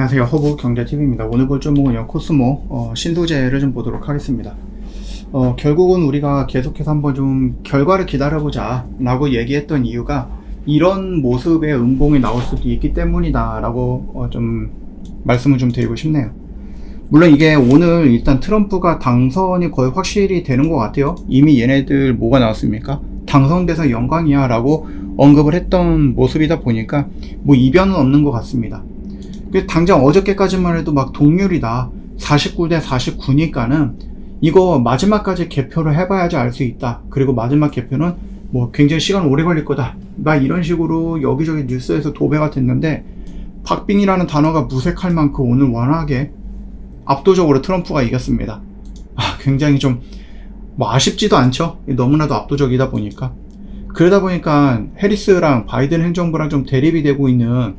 안녕하세요. 허브 경제TV입니다. 오늘 볼 종목은 코스모 신소재를 좀 보도록 하겠습니다. 결국은 우리가 계속해서 한번 좀 결과를 기다려보자 라고 얘기했던 이유가 이런 모습의 음봉이 나올 수도 있기 때문이다 라고 좀 말씀을 좀 드리고 싶네요. 물론 이게 오늘 일단 트럼프가 당선이 거의 확실히 되는 것 같아요. 이미 얘네들 뭐가 나왔습니까? 당선돼서 영광이야 라고 언급을 했던 모습이다 보니까 뭐 이변은 없는 것 같습니다. 당장 어저께까지만 해도 막 동률이다 49대 49니까는 이거 마지막까지 개표를 해봐야지 알 수 있다. 그리고 마지막 개표는 뭐 굉장히 시간 오래 걸릴 거다 막 이런 식으로 여기저기 뉴스에서 도배가 됐는데, 박빙이라는 단어가 무색할 만큼 오늘 워낙에 압도적으로 트럼프가 이겼습니다. 굉장히 좀 뭐 아쉽지도 않죠. 너무나도 압도적이다 보니까. 그러다 보니까 해리스랑 바이든 행정부랑 좀 대립이 되고 있는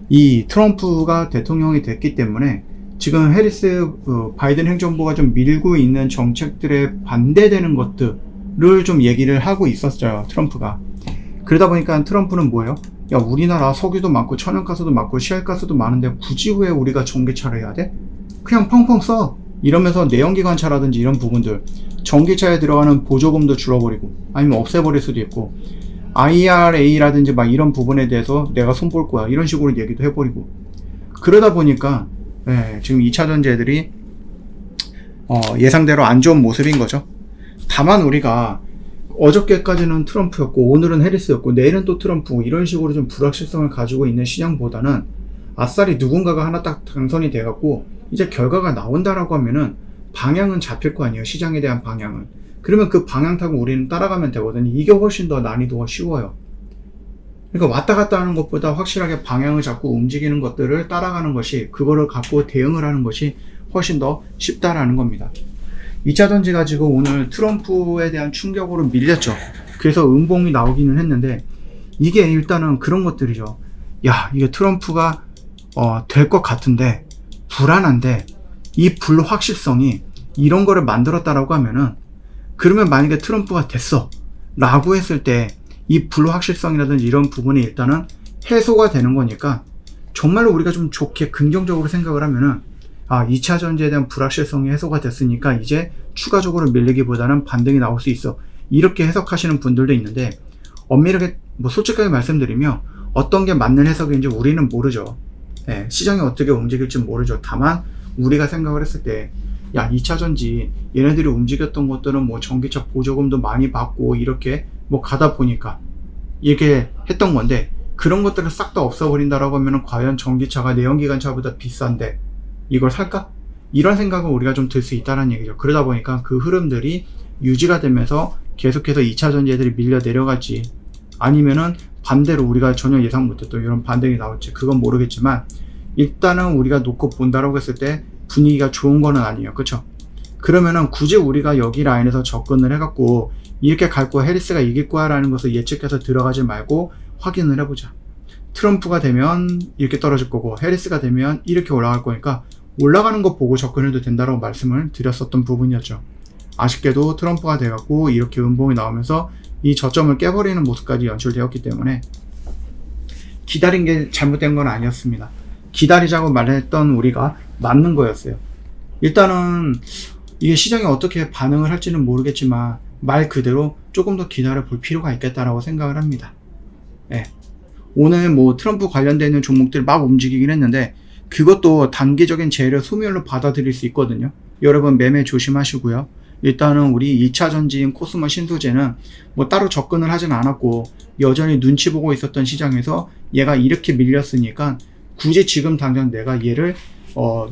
이 트럼프가 대통령이 됐기 때문에 지금 해리스 바이든 행정부가 좀 밀고 있는 정책들에 반대되는 것들을 좀 얘기를 하고 있었어요, 트럼프가. 그러다 보니까 트럼프는 뭐예요? 야, 우리나라 석유도 많고 천연가스도 많고 시알가스도 많은데 굳이 왜 우리가 전기차를 해야 돼? 그냥 펑펑 써! 이러면서 내연기관차라든지 이런 부분들, 전기차에 들어가는 보조금도 줄어버리고 아니면 없애버릴 수도 있고, IRA라든지 막 이런 부분에 대해서 내가 손볼 거야 이런 식으로 얘기도 해버리고, 그러다 보니까 지금 2차 전지들이 예상대로 안 좋은 모습인 거죠. 다만 우리가 어저께까지는 트럼프였고 오늘은 해리스였고 내일은 또 트럼프, 이런 식으로 좀 불확실성을 가지고 있는 시장보다는 아싸리 누군가가 하나 딱 당선이 돼갖고 이제 결과가 나온다라고 하면은 방향은 잡힐 거 아니에요, 시장에 대한 방향은. 그러면 그 방향 타고 우리는 따라가면 되거든요. 이게 훨씬 더 난이도가 쉬워요. 그러니까 왔다 갔다 하는 것보다 확실하게 방향을 잡고 움직이는 것들을 따라가는 것이, 그거를 갖고 대응을 하는 것이 훨씬 더 쉽다라는 겁니다. 2차 전지가 지금 오늘 트럼프에 대한 충격으로 밀렸죠. 그래서 음봉이 나오기는 했는데, 이게 일단은 그런 것들이죠. 야, 이게 트럼프가 될 것 같은데 불안한데, 이 불확실성이 이런 거를 만들었다라고 하면은, 그러면 만약에 트럼프가 됐어 라고 했을 때 이 불확실성이라든지 이런 부분이 일단은 해소가 되는 거니까, 정말로 우리가 좀 좋게 긍정적으로 생각을 하면은 2차 전지에 대한 불확실성이 해소가 됐으니까 이제 추가적으로 밀리기보다는 반등이 나올 수 있어, 이렇게 해석하시는 분들도 있는데, 엄밀하게 뭐 솔직하게 말씀드리면 어떤 게 맞는 해석인지 우리는 모르죠. 시장이 어떻게 움직일지 모르죠. 다만 우리가 생각을 했을 때, 야, 2차 전지 얘네들이 움직였던 것들은 뭐 전기차 보조금도 많이 받고 이렇게 뭐 가다 보니까 이렇게 했던 건데, 그런 것들을 싹 다 없어버린다라고 하면은 과연 전기차가 내연기관차보다 비싼데 이걸 살까? 이런 생각은 우리가 좀 들 수 있다는 얘기죠. 그러다 보니까 그 흐름들이 유지가 되면서 계속해서 2차 전지들이 밀려 내려갈지, 아니면은 반대로 우리가 전혀 예상 못했던 이런 반등이 나올지, 그건 모르겠지만 일단은 우리가 놓고 본다라고 했을 때 분위기가 좋은 거는 아니에요. 그쵸? 그러면은 굳이 우리가 여기 라인에서 접근을 해갖고 이렇게 갈 거야, 해리스가 이길 거야 라는 것을 예측해서 들어가지 말고 확인을 해보자. 트럼프가 되면 이렇게 떨어질 거고 해리스가 되면 이렇게 올라갈 거니까 올라가는 거 보고 접근해도 된다라고 말씀을 드렸었던 부분이었죠. 아쉽게도 트럼프가 돼갖고 이렇게 음봉이 나오면서 이 저점을 깨버리는 모습까지 연출되었기 때문에 기다린 게 잘못된 건 아니었습니다. 기다리자고 말했던 우리가 맞는 거였어요. 일단은 이게 시장이 어떻게 반응을 할지는 모르겠지만 말 그대로 조금 더 기다려 볼 필요가 있겠다라고 생각을 합니다. 오늘 뭐 트럼프 관련되어 있는 종목들 막 움직이긴 했는데 그것도 단기적인 재료 소멸로 받아들일 수 있거든요. 여러분 매매 조심하시고요. 일단은 우리 2차 전지인 코스모 신소재는 뭐 따로 접근을 하진 않았고 여전히 눈치 보고 있었던 시장에서 얘가 이렇게 밀렸으니까 굳이 지금 당장 내가 얘를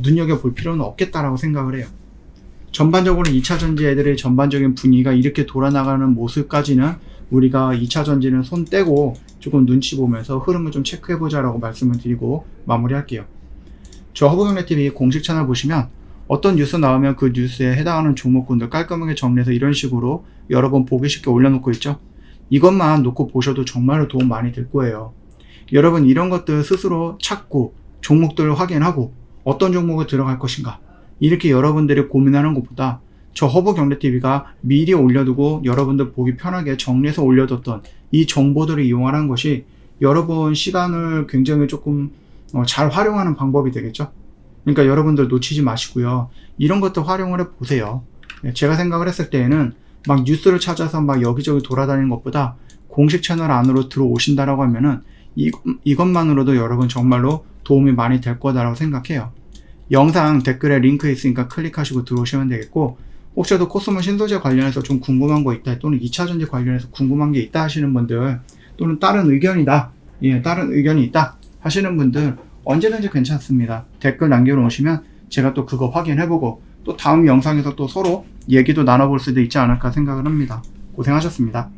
눈여겨볼 필요는 없겠다라고 생각을 해요. 전반적으로 2차 전지 애들의 전반적인 분위기가 이렇게 돌아나가는 모습까지는 우리가 2차 전지는 손 떼고 조금 눈치 보면서 흐름을 좀 체크해보자 라고 말씀을 드리고 마무리할게요. 저 허브경제TV 공식 채널 보시면 어떤 뉴스 나오면 그 뉴스에 해당하는 종목군들 깔끔하게 정리해서 이런 식으로 여러 번 보기 쉽게 올려놓고 있죠. 이것만 놓고 보셔도 정말로 도움 많이 될 거예요. 여러분 이런 것들 스스로 찾고 종목들을 확인하고 어떤 종목을 들어갈 것인가, 이렇게 여러분들이 고민하는 것보다 저 허브경제TV가 미리 올려두고 여러분들 보기 편하게 정리해서 올려뒀던 이 정보들을 이용하는 것이 여러분 시간을 굉장히 조금 잘 활용하는 방법이 되겠죠. 그러니까 여러분들 놓치지 마시고요. 이런 것도 활용을 해보세요. 제가 생각을 했을 때에는 막 뉴스를 찾아서 막 여기저기 돌아다니는 것보다 공식 채널 안으로 들어오신다라고 하면은 이것만으로도 여러분 정말로 도움이 많이 될 거다라고 생각해요. 영상 댓글에 링크 있으니까 클릭하시고 들어오시면 되겠고, 혹시라도 코스모 신소재 관련해서 좀 궁금한 거 있다, 또는 2차전지 관련해서 궁금한 게 있다 하시는 분들, 또는 다른 의견이 있다 하시는 분들 언제든지 괜찮습니다. 댓글 남겨놓으시면 제가 또 그거 확인해보고 또 다음 영상에서 또 서로 얘기도 나눠볼 수도 있지 않을까 생각을 합니다. 고생하셨습니다.